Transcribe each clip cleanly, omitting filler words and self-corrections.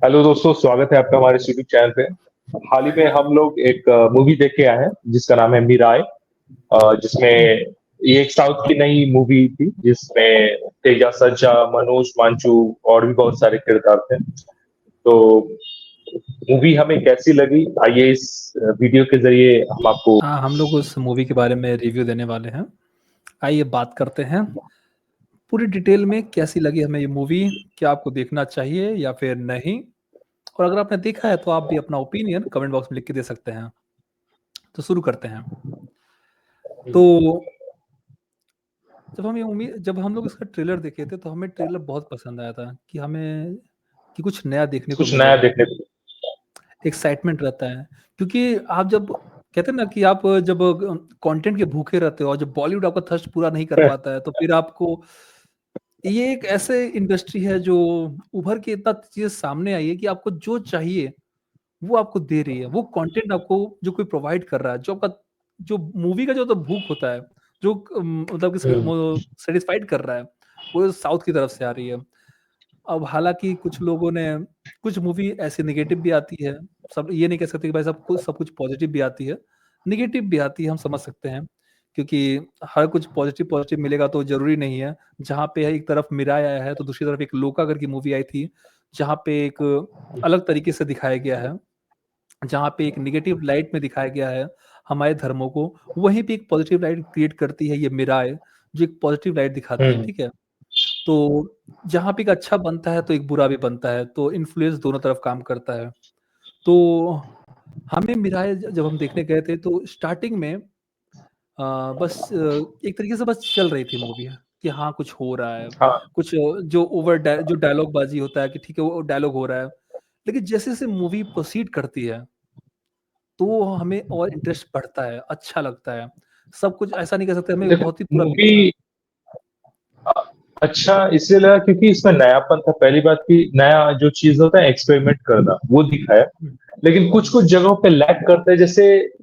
Hello दोस्तों, स्वागत है आपका हमारे यूट्यूब चैनल पे। हाल ही में हम लोग एक मूवी देख के आए हैं जिसका नाम है मिराय। जिसमें ये एक साउथ की नई मूवी थी जिसमें तेजा सर्जा, मनोज मांचू और भी बहुत सारे किरदार थे। तो मूवी हमें कैसी लगी, आइए इस वीडियो के जरिए हम आपको। हाँ, हम लोग उस मूवी के बारे में रिव्यू देने वाले हैं। आइए बात करते हैं पूरी डिटेल में कैसी लगी हमें ये मूवी। क्या आपको देखना चाहिए या फिर नहीं? और अगर आपने देखा है तो आप भी अपना ओपिनियन कमेंट बॉक्स में लिख के दे सकते हैं। तो शुरू करते हैं। तो जब हम लोग इसका ट्रेलर देखे थे तो हमें ट्रेलर बहुत पसंद आया था कि हमें कि कुछ नया देखने को कुछ नया मिलेगा। देखने को। एक्साइटमेंट रहता है क्योंकि आप जब कहते हैं ना कि आप जब कंटेंट के भूखे रहते हो और जब बॉलीवुड आपका थर्स्ट पूरा नहीं कर पाता है तो फिर आपको ये एक ऐसे इंडस्ट्री है जो उभर के इतना चीजें सामने आई है कि आपको जो चाहिए वो आपको दे रही है। वो कंटेंट आपको जो कोई प्रोवाइड कर रहा है, जो आपका जो मूवी का जो तो भूख होता है, जो मतलब कि हम्म। सेटिस्फाइड कर रहा है, वो साउथ की तरफ से आ रही है। अब हालांकि कुछ लोगों ने कुछ मूवी ऐसे नेगेटिव भी आती है। सब ये नहीं कह सकते कि भाई सब कुछ पॉजिटिव भी आती है, नेगेटिव भी आती है, हम समझ सकते हैं। क्योंकि हर कुछ पॉजिटिव पॉजिटिव मिलेगा तो जरूरी नहीं है। जहाँ पे एक तरफ मिराय आया है तो दूसरी तरफ एक लोका करके मूवी आई थी, जहाँ पे एक अलग तरीके से दिखाया गया है, जहाँ पे एक नेगेटिव लाइट में दिखाया गया है हमारे धर्मों को। वहीं पे एक पॉजिटिव लाइट क्रिएट करती है ये मिराय, जो एक पॉजिटिव लाइट दिखाती है। हम्म। ठीक है। तो जहाँ पे एक अच्छा बनता है तो एक बुरा भी बनता है, तो इन्फ्लुएंस दोनों तरफ काम करता है। तो हमें मिराय जब हम देखने गए थे तो स्टार्टिंग में बस एक तरीके से बस चल रही थी मूवी कि हाँ कुछ हो रहा है, हाँ। कुछ जो जो डायलॉग बाजी होता है कि ठीक है वो डायलॉग हो रहा है। लेकिन जैसे जैसे मूवी प्रोसीड करती है तो हमें और इंटरेस्ट बढ़ता है, अच्छा लगता है। सब कुछ ऐसा नहीं कह सकते हमें बहुत ही देखो पूरा मूवी अच्छा इसलिए लगा क्योंकि इसमें नयापन था। पहली बात कि नया जो चीज होता है एक्सपेरिमेंट करना वो दिखाया। लेकिन कुछ कुछ जगहों पे लैग करता है, जैसे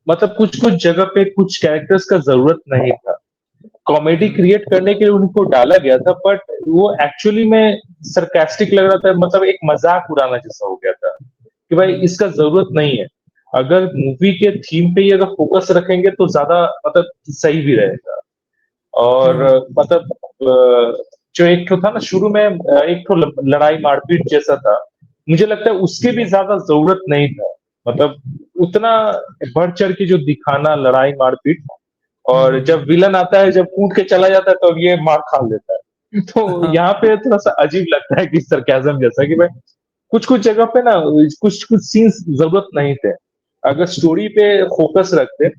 मतलब कुछ कुछ जगह पे कुछ कैरेक्टर्स का जरूरत नहीं था। कॉमेडी हम्म, क्रिएट करने के लिए उनको डाला गया था, बट वो एक्चुअली में सरकास्टिक लग रहा था, मतलब एक मजाक उड़ाना जैसा हो गया था कि भाई हम्म, इसका जरूरत नहीं है। अगर मूवी के थीम पे ही अगर फोकस रखेंगे तो ज्यादा मतलब सही भी रहेगा। और हम्म, मतलब जो एक ठो था ना शुरू में, एक ठो लड़ाई मारपीट जैसा था। मुझे लगता है उसकी भी ज्यादा जरूरत नहीं था। मतलब उतना बढ़ चढ़ के जो दिखाना लड़ाई मारपीट, हम्म, और जब विलन आता है, जब कूद के चला जाता है तो अब ये मार खा लेता है। तो हाँ, यहाँ पे थोड़ा सा अजीब लगता है कि सरकाजम जैसा कि भाई कुछ कुछ जगह पे ना कुछ कुछ सीन्स जरूरत नहीं थे। अगर स्टोरी पे फोकस रखते,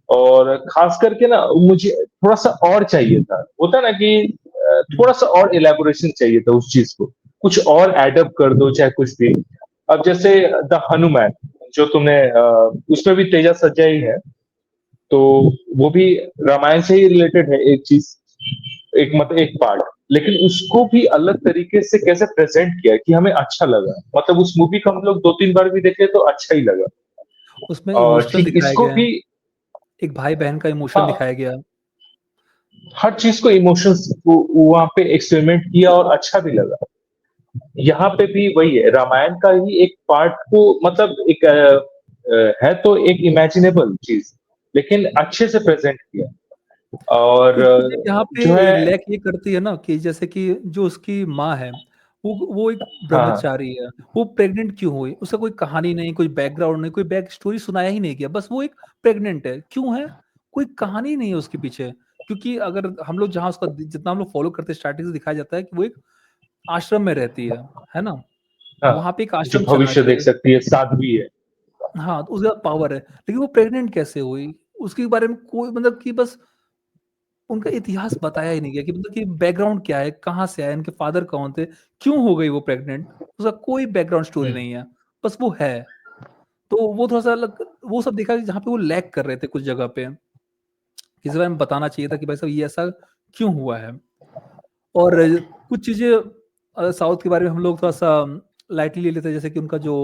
और खास करके ना मुझे थोड़ा सा और चाहिए था। होता ना कि हम्म, थोड़ा सा और इलेबोरेशन चाहिए था उस चीज को। कुछ और एडअप कर दो चाहे कुछ भी। अब जैसे द हनुमान, जो तुमने उसमें भी तेजा सज्जा ही है। तो वो भी रामायण से ही रिलेटेड है एक चीज, एक हम्म। मतलब एक पार्ट। लेकिन उसको भी अलग तरीके से कैसे प्रेजेंट किया कि हमें अच्छा लगा। मतलब उस मूवी को हम लोग दो तीन बार भी देखे तो अच्छा ही लगा। उसमें और इमोशनल ठीक दिखाया इसको गया है, भी। एक भाई बहन का इमोशन हाँ, दिखाया गया। हर चीज को इमोशंस वहां पे एक्सपेरिमेंट किया और अच्छा भी लगा। यहाँ पे भी वही है, रामायण का ही एक पार्ट को मतलब एक है तो एक इमेजिनेबल चीज, लेकिन अच्छे से प्रेजेंट किया। और कुछ चीजें यहाँ जो पे है। लैक ये करती है ना कि जैसे कि जो उसकी माँ है, वो एक हाँ। ब्रह्मचारी है। वो प्रेग्नेंट क्यों हुई? उसका कोई कहानी नहीं, कोई बैकग्राउंड नहीं, कोई बैक स्टोरी सुनाया ही नहीं गया। बस वो एक प्रेग्नेंट है, क्यों है? कोई कहानी नहीं है उसके पीछे। क्योंकि अगर हम लोग जहाँ उसका जितना हम लोग फॉलो करते हैं स्टार्टिंग से दिखाया जाता है कि वो एक आश्रम में रहती है ना? हाँ, वहां पे एक जो आश्रम भविष्य चलाती देख है। सकती है, साध्वी है। हाँ, तो उसके पावर है, लेकिन वो प्रेग्नेंट कैसे हुई? उसके बारे में कोई मतलब कि बस उनका इतिहास बताया ही नहीं गया कि मतलब कि बैकग्राउंड क्या है, कहाँ से आए, इनके फादर कौन थे, क्यों हो गई वो प्रेग्नेंट? उसका कोई बैकग्राउंड स्टोरी हम्म। नहीं है, बस वो है। तो वो थोड़ा-सा अलग वो सब देखा जहाँ पे वो लैग कर रहे थे कुछ जगह पे, किसी बारे में बताना चाहिए था कि भाई साहब ये ऐसा क्यों हुआ है? और कुछ चीज़ें साउथ के बारे में हम लोग थोड़ा-सा लाइटली ले लेते हैं, जैसे कि उनका जो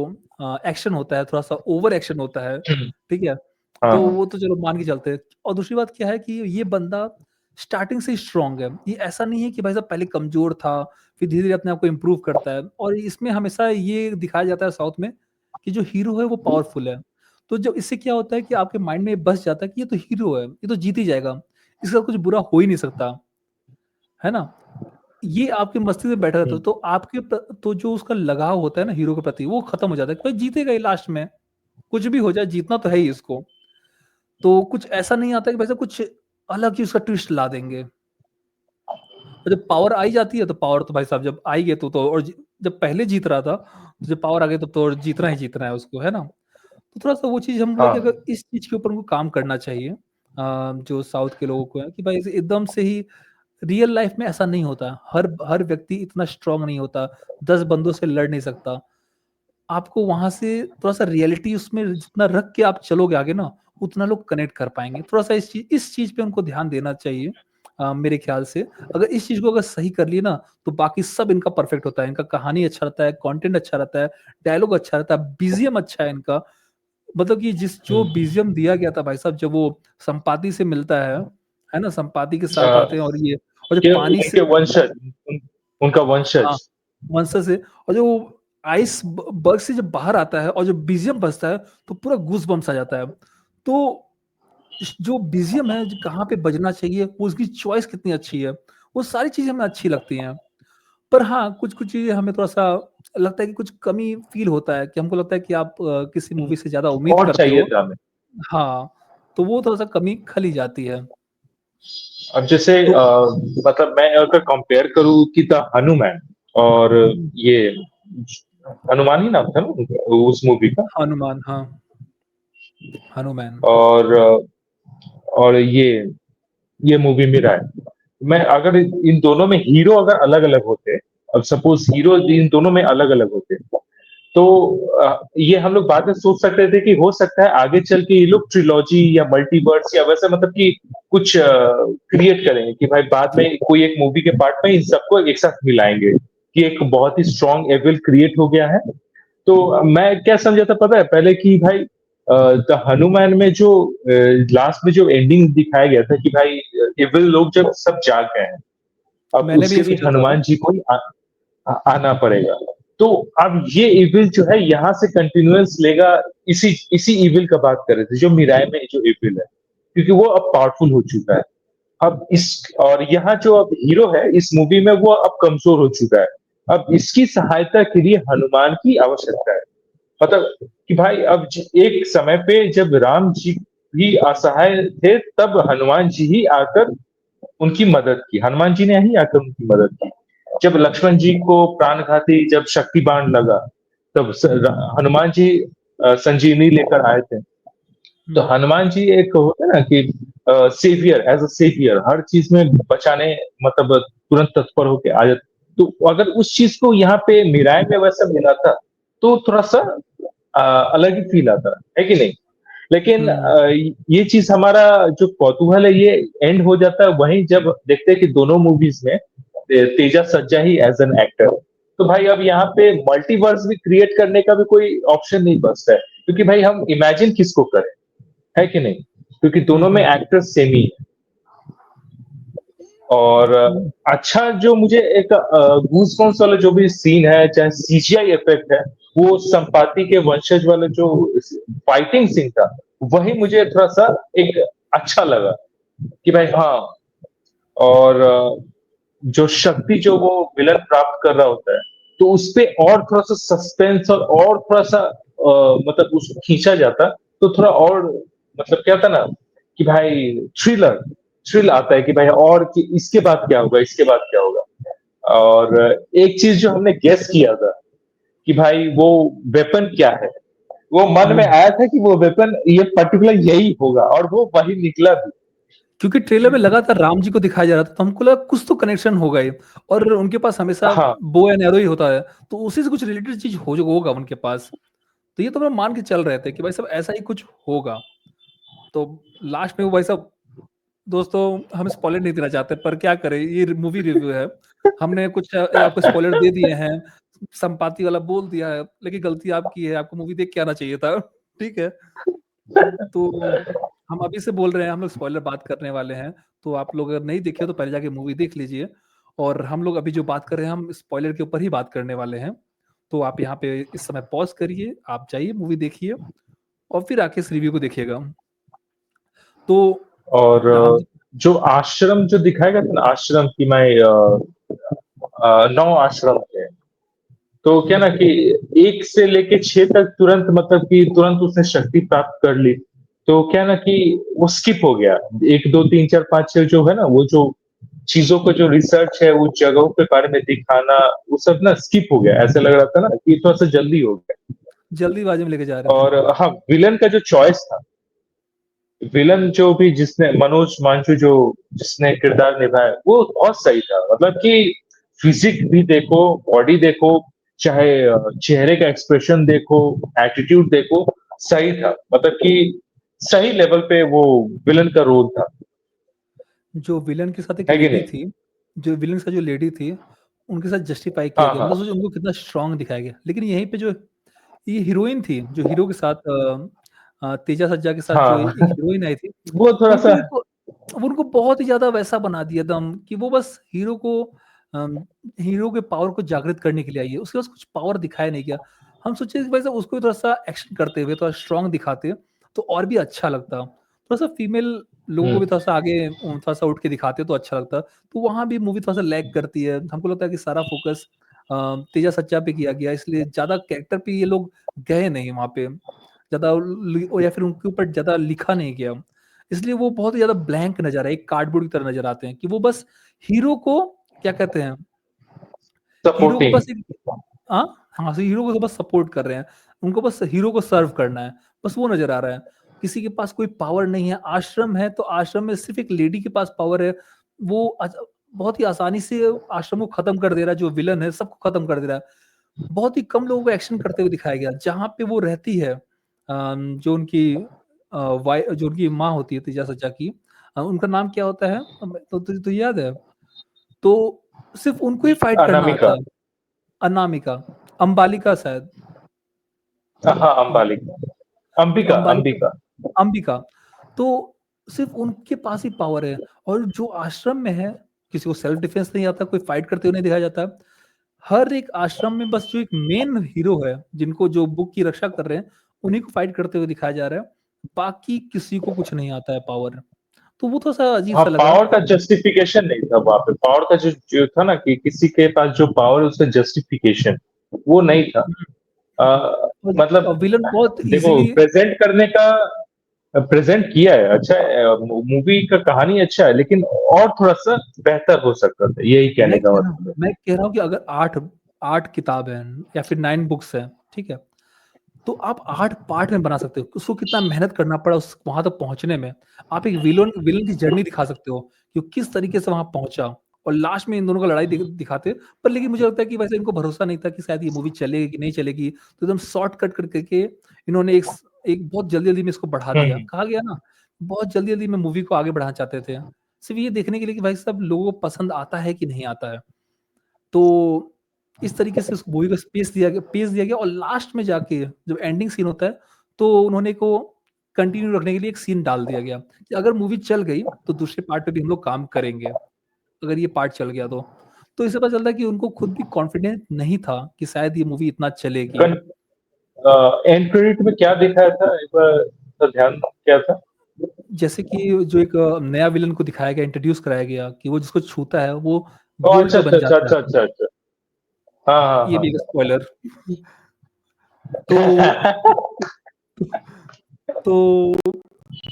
एक्शन होता है, थोड़ा-सा ओवर एक्शन होता है, ठीक है? हाँ। तो हाँ। वो तो चलो मान के चलते हैं। और दूसरी बात क्या है कि ये बंदा स्टार्टिंग से ही स्ट्रांग है। ये ऐसा नहीं है कि भाई साहब पहले कमजोर था, फिर धीरे-धीरे अपने आप को इम्प्रूव करता है। और इसमें हमेशा ये दिखाया जाता है साउथ में कि जो हीरो है वो पावरफुल है। तो जब इससे क्या होता है कि आपके माइंड में बस जाता है कि ये तो हीरो है, ये तो जीत ही जाएगा, इसके साथ कुछ बुरा हो ही नहीं सकता, है ना? ये आपके मस्तिष्क में बैठा रहता है, हम्म, तो तो जो उसका लगाव होता है ना हीरो के प्रति, वो खत्म हो जाता है कि भाई जीतेगा ही लास्ट में, कुछ भी हो जाए जीतना तो है ही इसको। तो कुछ ऐसा नहीं आता कि भाई साहब कुछ अलग ही उसका ट्विस्ट ला देंगे। और जब पावर आई जाती है तो पावर तो भाई साहब जब आई है तो और जब पहले जीत रहा था, तो जब पावर आ गई तब तो और जीतना ही जीतना है उसको, है ना? तो थोड़ा-सा वो चीज़ हम बोला कि हाँ। अगर इस चीज़ के ऊपर उनको काम करना चाहिए, जो साउथ के लोगों को है कि भाई ऐसे एकदम से ही रियल लाइफ में ऐसा नहीं होता। हर हर व्यक्ति इतना स्ट्रॉन्ग नहीं होता, 10 बंदों से लड़ नहीं सकता। आपको वहाँ से थोड़ा-सा रियलिटी उसमें जितना रख के आप चलोगे आगे ना, उतना लोग कनेक्ट कर पाएँगे। थोड़ा-सा इस चीज़ पे उनको ध्यान देना चाहिए, मेरे ख़्याल से। अगर इस चीज़ को अगर सही कर लिए ना, तो बाकी सब इनका परफेक्ट होता है। इनका कहानी अच्छा रहता है, कंटेंट अच्छा रहता है, डायलॉग अच्छा रहता है, बीजीएम अच्छा है इनका। मतलब कि जो हम्म, बीजीएम दिया गया था भाई साहब जब वो संपाति से मिलता है ना? संपाति के साथ अ, आते हैं और ये और जो कि पानी से उनके वंशज, उनका हाँ, वंशज। मंस्टर से और जो आइस ब बर्ग से जब बाहर आता है और जो बीजीएम बजता है, तो पूरा गूज़बम्प्स आ जाता है। तो जो बीजीएम है, जो कहाँ पे बजना चाहिए, वो उसकी चॉइस कितनी अच्छी है, वो सारी चीज़ें हमें अच्छी लगती हैं। पर हाँ, कुछ-कुछ चीज़ें हमें थोड़ा-सा लगता है कि कुछ कमी फ़ील होता है कि हमको लगता है कि आप किसी मूवी से ज़्यादा उम्मीद और करते चाहिए हो। था हमें। हाँ, तो वो थोड़ा-सा कमी खली जाती है। अब जैसे तो मतलब मैं अगर कंपेयर करूँ कि द हनुमान और हुँ, ये हनुमान ही नाम था ना उस मूवी का। हनुमान हाँ, हनुमान। और ये मूवी मेरा है। मैं अगर इन दोनों में हीरो अगर अलग-अलग होते, अब सपोज हीरो इन दोनों में अलग-अलग होते, तो ये हम लोग बाद में सोच सकते थे कि हो सकता है आगे चल के ये लोग ट्रिलॉजी या मल्टीवर्स या वैसे मतलब कि कुछ क्रिएट करेंगे कि भाई बाद में कोई एक मूवी के पार्ट में इन सबको एक साथ मिलाएंगे कि एक बहुत ही स्ट्रॉन्ग एविल क्रिएट हो गया है। तो मैं क्या समझा था पता है पहले कि भाई द हनुमान में जो लास्ट में जो एंडिंग दिखाया गया था कि भाई एविल लोग जब सब जाग गए हैं, अब मैंने भी उसके ये लिए सोचा था। हनुमान जी को ही आना पड़ेगा। तो अब ये इविल जो है यहाँ से कंटिन्यूअस लेगा। इसी इसी इविल का बात कर रहे थे जो मिराय में जो इविल है, क्योंकि वो अब पावरफुल हो चुका है। अब इस और यहाँ जो अब हीरो है इस मूवी में वो अब कमजोर हो चुका है। अब इसकी सहायता के लिए हनुमान की आवश्यकता है। मतलब कि भाई अब एक समय पे जब राम जी भी असहाय थे तब हनुमान जी ही आकर उनकी मदद की। हनुमान जी ने ही आकर उनकी मदद की। जब लक्ष्मण जी को प्राणघाती जब शक्ति बाण लगा तब हनुमान जी संजीवनी लेकर आए थे। तो हुँ, हनुमान जी एक होता है ना कि सेवियर, एज अ सेवियर हर चीज में बचाने मतलब तुरंत तत्पर होके आ जाते। तो अगर उस चीज को यहाँ पे मिराय में वैसा मिला था तो थोड़ा सा अलग ही फील आता है कि नहीं? लेकिन हुँ। ये चीज हमारा जो कौतूहल है ये एंड हो जाता है वहीं जब देखते हैं कि दोनों मूवीज में तेजा सज्जा ही एज एन एक्टर। तो भाई अब यहाँ पे मल्टीवर्स भी क्रिएट करने का भी कोई ऑप्शन नहीं बचता है, क्योंकि भाई हम इमेजिन किसको करें, है कि नहीं? क्योंकि हुँ, दोनों में हुँ, हुँ। एक्टर्स सेम ही है। और हुँ, अच्छा जो मुझे एक गूज़बम्प्स वाला जो भी सीन है चाहे सीजीआई इफेक्ट है, वो संपाति के वंशज वाला जो फाइटिंग सीन था वही मुझे थोड़ा सा एक अच्छा लगा कि भाई हाँ। और जो शक्ति जो वो विलन प्राप्त कर रहा होता है तो उस पे और थोड़ा सा सस्पेंस और थोड़ा सा मतलब उसको खींचा जाता तो थोड़ा और मतलब क्या था ना कि भाई थ्रिल आता है कि भाई और कि इसके बाद क्या होगा, इसके बाद क्या होगा। और एक चीज जो हमने गेस किया था कि भाई वो वेपन क्या है, वो मन में हुँ। आया था कि वो वेपन ये पर्टिकुलर यही होगा और वो वही निकला भी। क्योंकि ट्रेलर में लगातार राम जी को दिखाया जा रहा था, तो हमको लगा कुछ तो कनेक्शन होगा ही और उनके पास हमेशा हाँ। बो एंड एरो ही होता है, तो उसी से कुछ रिलेटेड चीज़ हो जो होगा उनके पास। तो ये तो हम मान के चल रहे थे कि भाई साहब ऐसा ही कुछ होगा। तो लास्ट में वो भाई साहब दोस्तों हम स्पॉइलर नहीं देना चाहते पर क्या करें ये मूवी रिव्यू है। हमने कुछ आपको स्पॉइलर दे दिए हैं, संपाति वाला बोल दिया है, लेकिन गलती आपकी है, आपको मूवी देख के आना चाहिए था। ठीक है? तो हम अभी से बोल रहे हैं, हम लोग स्पॉइलर बात करने वाले हैं, तो आप लोग अगर नहीं देखे तो पहले जाके मूवी देख लीजिए। और हम लोग अभी जो बात कर रहे हैं, हम स्पॉइलर के ऊपर ही बात करने वाले हैं। तो आप यहाँ पे इस समय पॉज करिए, आप जाइए मूवी देखिए और फिर आके इस रिव्यू को देखिएगा। तो और हम जो आश्रम जो दिखाया गया था ना, आश्रम की मैं 9 आश्रम थे। तो क्या ना कि 1 से लेके 6 तक तुरंत मतलब कि तुरंत उसने शक्ति प्राप्त कर ली। तो क्या ना कि वो स्किप हो गया। 1, 2, 3, 4, 5, 6 जो है ना, वो जो चीज़ों का जो रिसर्च है, उस जगहों के बारे में दिखाना, वो सब ना स्किप हो गया। ऐसा लग रहा था ना कि थोड़ा-सा जल्दी हो गया। जल्दीबाजी में लेके जा रहे थे। और हाँ, विलेन का जो चॉइस था, विलन जो भी जिसने मनोज मांझू जो जिसने किरदार निभाया, वो बहुत सही था। मतलब कि फिजिक भी देखो, बॉडी देखो, चाहे चेहरे का एक्सप्रेशन देखो, एटीट्यूड देखो, सही था। मतलब कि सही लेवल पे वो विलन का रोल था। जो विलन के साथ एक है कि लेडी नहीं? थी, जो विलन के साथ जो लेडी थी, उनके साथ जस्टिफाई किया हाँ, गया, मतलब हाँ। सोचो उनको कितना स्ट्रांग दिखाया गया। लेकिन यहीं पे जो ये हीरोइन थी, जो हीरो के साथ तेजा सज्जा के साथ जो हाँ, एक हीरोइन आई थी, वो उनको थोड़ा-सा एक उनको बहुत ही ज़्यादा वैसा बना दिया एकदम कि वो बस अम, हीरो के पावर को जागृत करने के लिए आई है। उसके पास कुछ पावर दिखाया नहीं गया। हम सोचे कि भाई साहब उसको भी थोड़ा-सा एक्शन करते हुए थोड़ा स्ट्रांग दिखाते, तो और भी अच्छा लगता। थोड़ा-सा फीमेल लोगों को हुँ, भी थोड़ा-सा आगे थोड़ा-सा उठ के दिखाते तो अच्छा लगता। तो वहाँ भी मूवी थोड़ा-सा लैग करती है। हमको लगता है कि सारा फ़ोकस तेजा सच्चा पे किया गया, इसलिए ज़्यादा कैरेक्टर पे ये लोग गए नहीं वहाँ पे। ज़्यादा या फिर उनके ऊपर ज़्यादा लिखा नहीं गया। इसलिए वो बहुत ही ज़्यादा ब्लैंक नज़र आए, एक कार्डबोर्ड की तरह नज़र आते हैं कि वो बस हीरो को क्या कहते हैं, हीरो को सपोर्टिंग। बस एक हाँ, हाँ, हीरो को तो बस सपोर्ट कर रहे हैं। उनको बस हीरो को सर्व करना है, बस वो नज़र आ रहा है। किसी के पास कोई पावर नहीं है, आश्रम है तो आश्रम में सिर्फ़ एक लेडी के पास पावर है। वो बहुत ही आसानी से आश्रम को खत्म कर दे रहा है, जो विलन है सबको खत्म कर दे रहा है। बहुत ही कम लोगों को एक्शन करते हुए दिखाया गया। जहाँ पे वो रहती है जो उनकी जो उनकी माँ होती है तेजा सज्जा की, उनका नाम क्या होता है? तो तुझे याद है? तो सिर्फ़ उनको ही फाइट करना आता अनामिका। है। अनामिका, अंबालिका शायद, हाँ, अ, अंबिका, अंबालिका, अंबिका। अंबिका। तो सिर्फ़ उनके पास ही पावर है और जो आश्रम में है, किसी को सेल्फ डिफेंस नहीं आता, कोई फाइट करते हुए नहीं दिखाया जाता। हर एक आश्रम में बस जो एक मेन हीरो है, जिनको जो बुक की रक्षा कर रहे हैं, उन्हीं को फाइट करते हुए दिखाया जा रहा है। बाकी किसी को कुछ नहीं आता है पावर। तो वो थोड़ा-सा हाँ, अजीब-सा लगा। पावर का जस्टिफिकेशन नहीं था वहाँ पे। पावर का जो था ना कि किसी के पास जो पावर है उसका जस्टिफिकेशन वो नहीं था। हुँ, मतलब और विलन बहुत देखो ईज़िली प्रेजेंट किया है अच्छा है, मूवी का कहानी अच्छा है, लेकिन और थोड़ा-सा बेहतर हो सकता था। यही कहने का मतलब है। मैं कह रहा हूँ कि अगर 8 किताब हैं या फिर 9 बुक्स हैं, ठीक है? तो आप 8 पार्ट में बना सकते हो। उसको कितना मेहनत करना पड़ा उस वहाँ तक पहुँचने में। आप एक विलन विलन की जर्नी दिखा सकते हो कि वो किस तरीके से वहाँ पहुँचा और लास्ट में इन दोनों का लड़ाई दिखाते। पर लेकिन मुझे लगता है कि वैसे इनको भरोसा नहीं था कि शायद ये मूवी चलेगी कि नहीं चलेगी। तो एकदम शॉर्ट कट कर के इन्होंने एक बहुत जल्दी-जल्दी में इसको बढ़ा हुँ, दिया। हुँ। कहा गया ना, बहुत जल्दी-जल्दी में मूवी को आगे बढ़ाना चाहते थे। सिर्फ़ ये देखने के लिए कि भाई साहब लोगों को पसंद आता है कि नहीं आता है। तो इस तरीके से उस मूवी को पेश दिया गया और लास्ट में जाके जब एंडिंग सीन होता है, तो उन्होंने को कंटिन्यू रखने के लिए एक सीन डाल दिया गया कि अगर मूवी चल गई, तो दूसरे पार्ट पे भी हम लोग काम करेंगे, अगर ये पार्ट चल गया तो। तो इससे पता चलता है कि उनको खुद भी कॉन्फिडेंस नहीं था कि शायद ये मूवी इतना चलेगी। कन एंड क्रेडिट में क्या दिखाया था? एक बार तो ध्यान क्या था? जैसे कि जो एक नया विलेन को दिखाया गया, इंट्रोड्यूस कराया गया कि वो जिसको छूता है, वो ओह! गोल्ड अच्छा, का अच्छा, बन अच्छा, जाता है। अच्छा, अच्छा, अच्छा। हाँ, हाँ, ये भी एक हाँ। स्पॉइलर। तो तो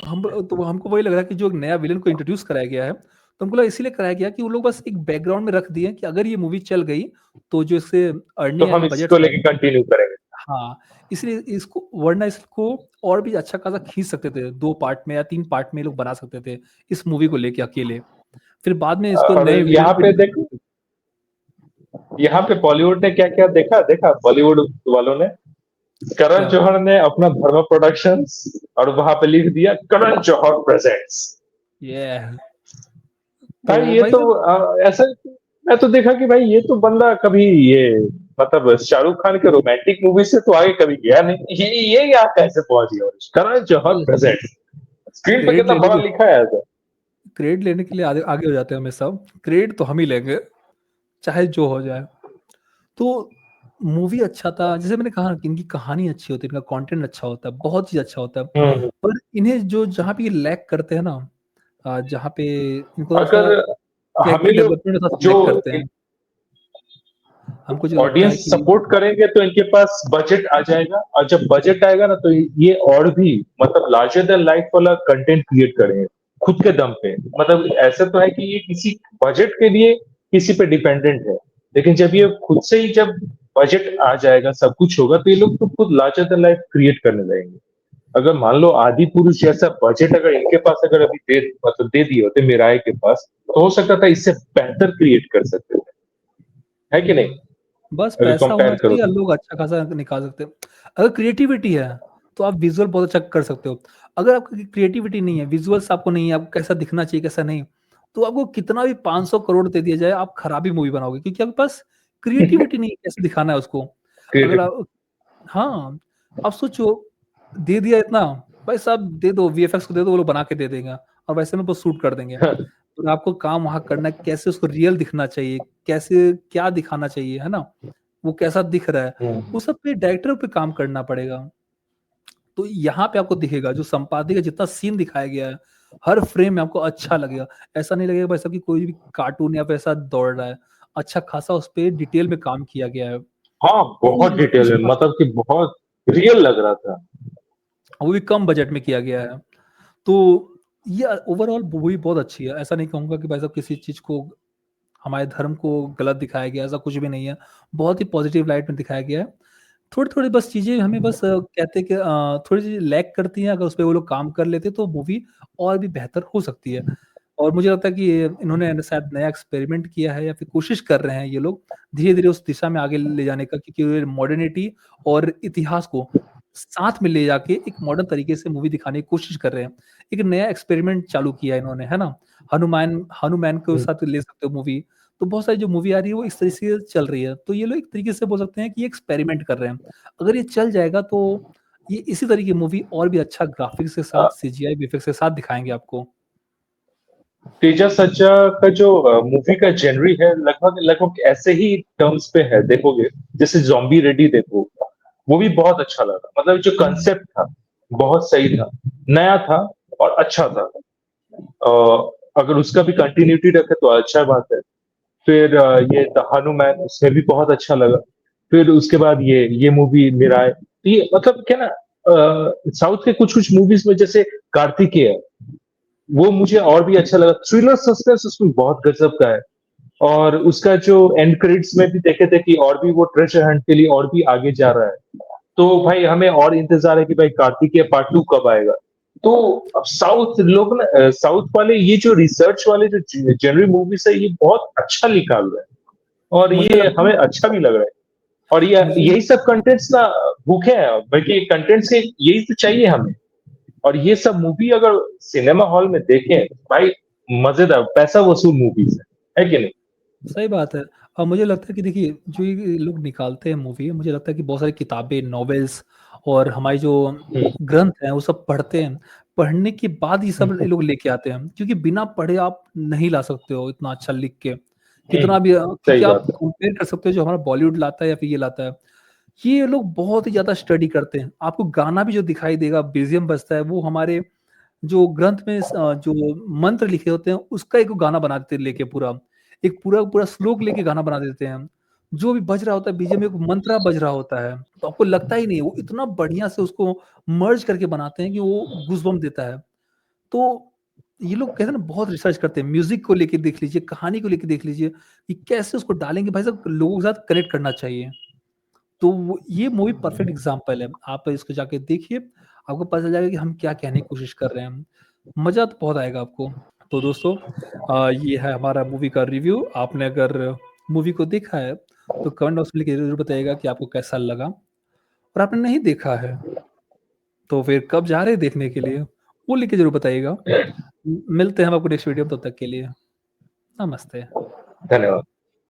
हम तो हमको वही लग रहा है कि जो एक नया विलेन को इंट्रोड्यूस कराया गया है, तो हमको लगा इसीलिए कराया गया कि वो लोग बस एक बैकग्राउंड में रख दिए कि अगर ये मूवी चल गई, तो जो इससे तो अर्निंग हम एंड इसको बजट्स है, लेके कंटिन्यू करेंगे। हाँ, इसलिए इसको वरना इसको और भी अच्छा खासा खींच सकते थे, 2 पार्ट में या 3 पार्ट में ये लोग बना सकते थे, इस मूवी को लेके अकेले। फिर बाद में इसको और नए विलेन यहाँ को पे इंट्रोड्यूस देखो, करते थे। यहाँ पे बॉलीवुड ने क्या-क्या देखा देखा बॉलीवुड वालों ने? करण क्या? जौहर ने अपना धर्मा प्रोडक्शंस और वहाँ पे लिख दिया करण जौहर प्रेजेंट्स। ये भाई तो ये भाई तो साहब ऐसा मैं तो देखा कि भाई ये तो बंदा कभी ये मतलब शाहरुख खान के रोमांटिक मूवी से तो आगे कभी गया नहीं। ये यहाँ कैसे पहुंच गया? करण जौहर प्रेजेंट्स। स्क्रीन पे क्रेडिट कितना लेने बड़ा के लिखा है ऐसा। क्रेडिट लेने के लिए आगे आगे हो जाते हैं हमें सब। क्रेडिट तो हम ही लेंगे, चाहे जो हो जाए। तो मूवी अच्छा था, जैसे मैंने कहा कि इनकी कहानी अच्छी होती है, इनका कंटेंट अच्छा होता है, बहुत चीज़ अच्छा होता है। हम्म। पर इन्हें जो जहाँ पे ये लैग करते हैं ना, जहाँ पे इनको थोड़ा-सा अगर कैरेक्टर हमें लोग डेवलपमेंट में थोड़ा-सा जो लैग करते हैं। एक हमको जो लगता ऑडियंस है कि सपोर्ट करेंगे तो इनके पास बजट आ जाएगा, और जब बजट आएगा ना तो ये और भी मतलब लार्जर देन लाइफ वाला कंटेंट क्रिएट करेंगे खुद के दम पे। मतलब ऐसा तो है कि ये किसी बजट के लिए किसी पे डिपेंडेंट है, लेकिन जब ये खुद से ही जब बजट आ जाएगा, सब कुछ होगा, तो ये लोग तो खुद लार्जर देन लाइफ क्रिएट करने लगेंगे। अगर मान लो आदि पुरुष जैसा बजट अगर इनके पास अगर अभी दे दिए होते मिराय के पास, तो हो सकता था इससे बेहतर क्रिएट कर सकते थे, है कि नहीं? बस अगर पैसा होना कंपेयर करो चाहिए और तो। लोग अच्छा खासा निकाल सकते हैं। अगर क्रिएटिविटी है, तो आप विज़ुअल बहुत अच्छा कर सकते हो। अगर आपकी क्रिएटिविटी नहीं है, विज़ुअल्स आपको नहीं है, आपको कैसा दिखना चाहिए, कैसा नहीं, तो आपको कितना भी 500 करोड़ दे दिया जाए, आप खराबी मूवी बनाओगे, क्योंकि आपके पास क्रिएटिविटी नहीं है, कैसे दिखाना है उसको। अगर क्रिएटिव। आप हाँ, आप सोचो, दे दिया इतना, भाई साहब दे दो, वीएफएक्स को दे दो, वो लोग बना के दे देंगे और वैसे में बस शूट कर देंगे। और आपको काम वहाँ करना है, कैसे उसको रियल दिखना चाहिए, कैसे क्या दिखाना चाहिए, है ना? वो कैसा दिख रहा है, वो सब पे डायरेक्टर पे काम करना पड़ेगा। तो यहाँ पे आपको दिखेगा, जो संपादक का जितना सीन दिखाया गया है, हर फ्रेम में आपको अच्छा लगेगा। ऐसा नहीं लगेगा भाई साहब कि कोई भी कार्टून या वैसा दौड़ रहा है। अच्छा खासा उस पे डिटेल में काम किया गया है। हाँ, तो बहुत डिटेल में, मतलब कि बहुत रियल लग रहा था। वो भी कम बजट में किया गया है। तो ये ओवरऑल मूवी बहुत अच्छी है। ऐसा नहीं कहूँगा कि भाई साहब किसी चीज़ को, हमारे धर्म को गलत दिखाया गया है, ऐसा कुछ भी नहीं है। बहुत ही पॉजिटिव लाइट में दिखाया गया है। थोड़ी-थोड़ी बस चीज़ें हमें बस कहते हैं कि थोड़ी सी लैग करती हैं, अगर उसपे वो लोग काम कर लेते तो मूवी और भी बेहतर हो सकती है। और मुझे लगता है कि इन्होंने शायद नया एक्सपेरिमेंट किया है या फिर कोशिश कर रहे हैं ये लोग, धीरे-धीरे उस दिशा में आगे ले जाने का, क्योंकि मॉडर्निटी और इतिहास को साथ में ले जाके एक मॉडर्न तरीके से मूवी दिखाने की कोशिश कर रहे हैं। एक नया एक्सपेरिमेंट चालू किया है इन्होंने, है ना? हनुमान हनुमान के हम्म। साथ ले सकते हो मूवी। तो बहुत सारी जो मूवी आ रही है वो इस तरीके से चल रही है। तो ये लोग एक तरीके से बोल सकते हैं कि ये एक्सपेरिमेंट कर रहे हैं। अगर ये चल जाएगा तो ये इसी तरह की मूवी और भी अच्छा ग्राफिक्स के साथ, सीजीआई वीएफएक्स के साथ दिखाएँगे आपको। तेजा सज्जा का जो मूवी का जेनरी है, लगभग लगभग ऐसे ही टर्म्स पे है, देखोगे जैसे जॉम्बी रेडी देखो, वो भी बहुत अच्छा लगा। मतलब जो कंसेप्ट था बहुत सही था, नया था और अच्छा था। अगर उसका भी कंटिन्यूटी रखे तो अच्छा बात है। फिर ये द हनुमान, उसमें भी बहुत अच्छा लगा। फिर उसके बाद ये मूवी मिराय, तो ये मतलब क्या ना, साउथ के कुछ कुछ मूवीज में जैसे कार्तिकेय, वो मुझे और भी अच्छा लगा। थ्रिलर सस्पेंस उसमें बहुत गजब का है। और उसका जो एंड क्रेडिट्स में भी देखे थे कि और भी वो ट्रेजर हंट के लिए और भी आगे जा रहा है। तो भाई हमें और इंतजार है कि भाई कार्तिकेय पार्ट 2 कब आएगा। तो अब साउथ लोग ना, साउथ वाले ये जो रिसर्च वाले जो जनरल मूवीज है, ये बहुत अच्छा निकाल रहे हैं, और मुझे ये लगता है हमें अच्छा भी लग रहा है। और ये मुझे यही सब कंटेंट्स ना भूखे हैं, बल्कि कंटेंट्स के यही तो चाहिए हमें। और ये सब मूवी अगर सिनेमा हॉल में देखें, भाई मजेदार पैसा वसूल मूवीज है कि नहीं? सही बात है। और मुझे लगता है कि देखिए, जो ये लोग निकालते हैं मूवी, मुझे लगता है कि बहुत सारी किताबें, नॉवेल्स और हमारी जो हम्म। ग्रंथ हैं, वो सब पढ़ते हैं। पढ़ने के बाद ये सब हम्म। ये लोग लेके आते हैं, क्योंकि बिना पढ़े आप नहीं ला सकते हो इतना अच्छा लिख के। कितना भी सही क्योंकि आप बात है। कंपेयर कर सकते हो जो हमारा बॉलीवुड लाता है या फिर ये लाता है। ये लोग बहुत ही ज़्यादा स्टडी करते हैं। आपको गाना भी जो दिखाई देगा, बीजीएम बजता है, वो हमारे जो ग्रंथ में जो मंत्र लिखे होते हैं, उसका एक गाना बना देते हैं लेके पूरा। एक पूरा श्लोक लेके गाना बना देते हैं। जो भी बज रहा होता है बीजीएम, एक मंत्रा बज रहा होता है, तो आपको लगता ही नहीं, वो इतना बढ़िया से उसको मर्ज करके बनाते हैं कि वो गूज़बम्प देता है। तो ये लोग कहते हैं ना, बहुत रिसर्च करते हैं। म्यूज़िक को लेके देख लीजिए, कहानी को लेके देख लीजिए कि कैसे उसको डालेंगे भाई साहब, लोगों के साथ कनेक्ट करना चाहिए। तो वो ये मूवी परफेक्ट एग्ज़ाम्पल है। आप इसको जाके देखिए, आपको पता चल जाएगा कि हम क्या कहने की कोशिश कर रहे हैं। मज़ा तो बहुत आएगा आपको। तो दोस्तों, ये है हमारा मूवी का रिव्यू। आपने अगर मूवी को देखा है, तो कमेंट बॉक्स में लिख के ज़रूर बताइएगा कि आपको कैसा लगा। और आपने नहीं देखा है, तो फिर कब जा रहे हैं देखने के लिए, वो लिख के ज़रूर बताइएगा। मिलते हैं हम आपको नेक्स्ट वीडियो में, तब तक के लिए नमस्ते। धन्यवाद।